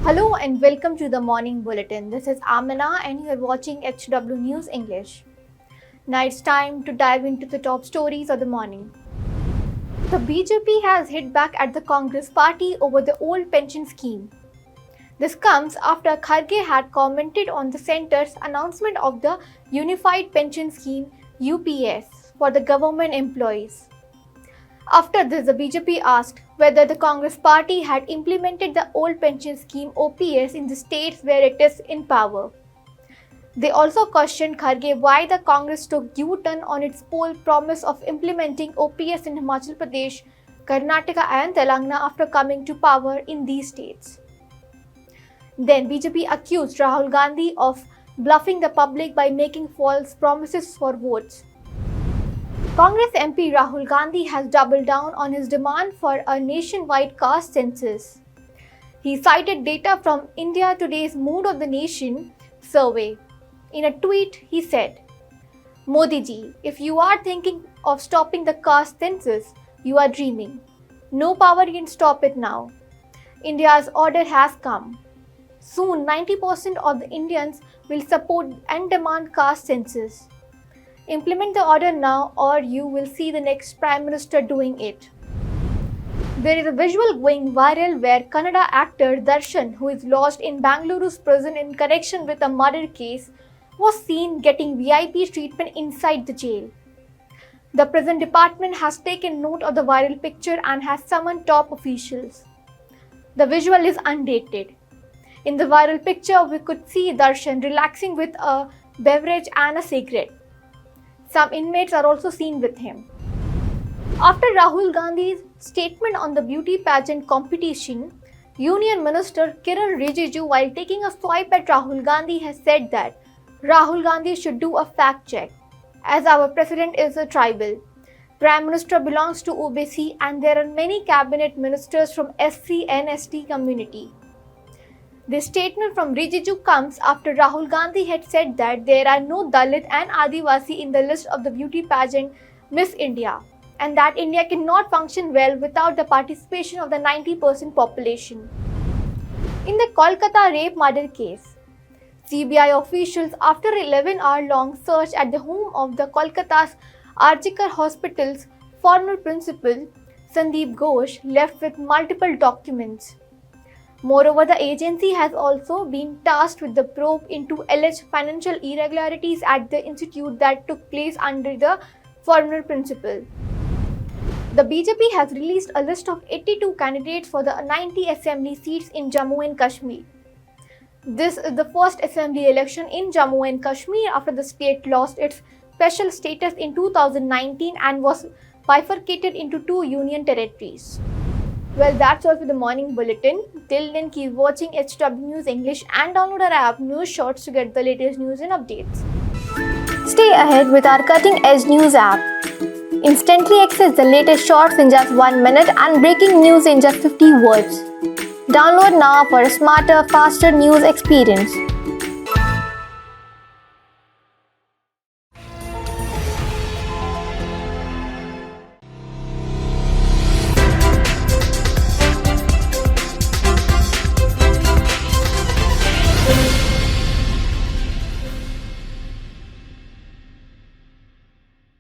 Hello and welcome to the morning bulletin. This is Amina and you are watching HW News English. Now it's time to dive into the top stories of the morning. The BJP has hit back at the Congress party over the old pension scheme. This comes after Kharge had commented on the centre's announcement of the Unified Pension Scheme UPS for the government employees. After this, the BJP asked whether the Congress party had implemented the old pension scheme OPS in the states where it is in power. They also questioned Kharge why the Congress took U-turn on its poll promise of implementing OPS in Himachal Pradesh, Karnataka and Telangana after coming to power in these states. Then BJP accused Rahul Gandhi of bluffing the public by making false promises for votes. Congress MP Rahul Gandhi has doubled down on his demand for a nationwide caste census. He cited data from India Today's Mood of the Nation survey. In a tweet, he said, "Modi ji, if you are thinking of stopping the caste census, you are dreaming. No power can stop it now. India's order has come. Soon, 90% of the Indians will support and demand caste census. Implement the order now or you will see the next Prime Minister doing it." There is a visual going viral where Kannada actor Darshan, who is lodged in Bengaluru's prison in connection with a murder case, was seen getting VIP treatment inside the jail. The prison department has taken note of the viral picture and has summoned top officials. The visual is undated. In the viral picture, we could see Darshan relaxing with a beverage and a cigarette. Some inmates are also seen with him. After Rahul Gandhi's statement on the beauty pageant competition, Union Minister Kiran Rijiju, while taking a swipe at Rahul Gandhi, has said that Rahul Gandhi should do a fact check, as our president is a tribal. Prime Minister belongs to OBC and there are many cabinet ministers from SC and ST community. This statement from Rijiju comes after Rahul Gandhi had said that there are no Dalit and Adivasi in the list of the beauty pageant Miss India, and that India cannot function well without the participation of the 90% population. In the Kolkata rape murder case, CBI officials, after 11-hour-long search at the home of the Kolkata's Arjikar Hospital's former principal, Sandeep Ghosh, left with multiple documents. Moreover, the agency has also been tasked with the probe into alleged financial irregularities at the institute that took place under the former principal. The BJP has released a list of 82 candidates for the 90 assembly seats in Jammu and Kashmir. This is the first assembly election in Jammu and Kashmir after the state lost its special status in 2019 and was bifurcated into 2 union territories. Well, that's all for the morning bulletin. Till then, keep watching HW News English and download our app News Shorts to get the latest news and updates. Stay ahead with our cutting-edge news app. Instantly access the latest shorts in just 1 minute and breaking news in just 50 words. Download now for a smarter, faster news experience.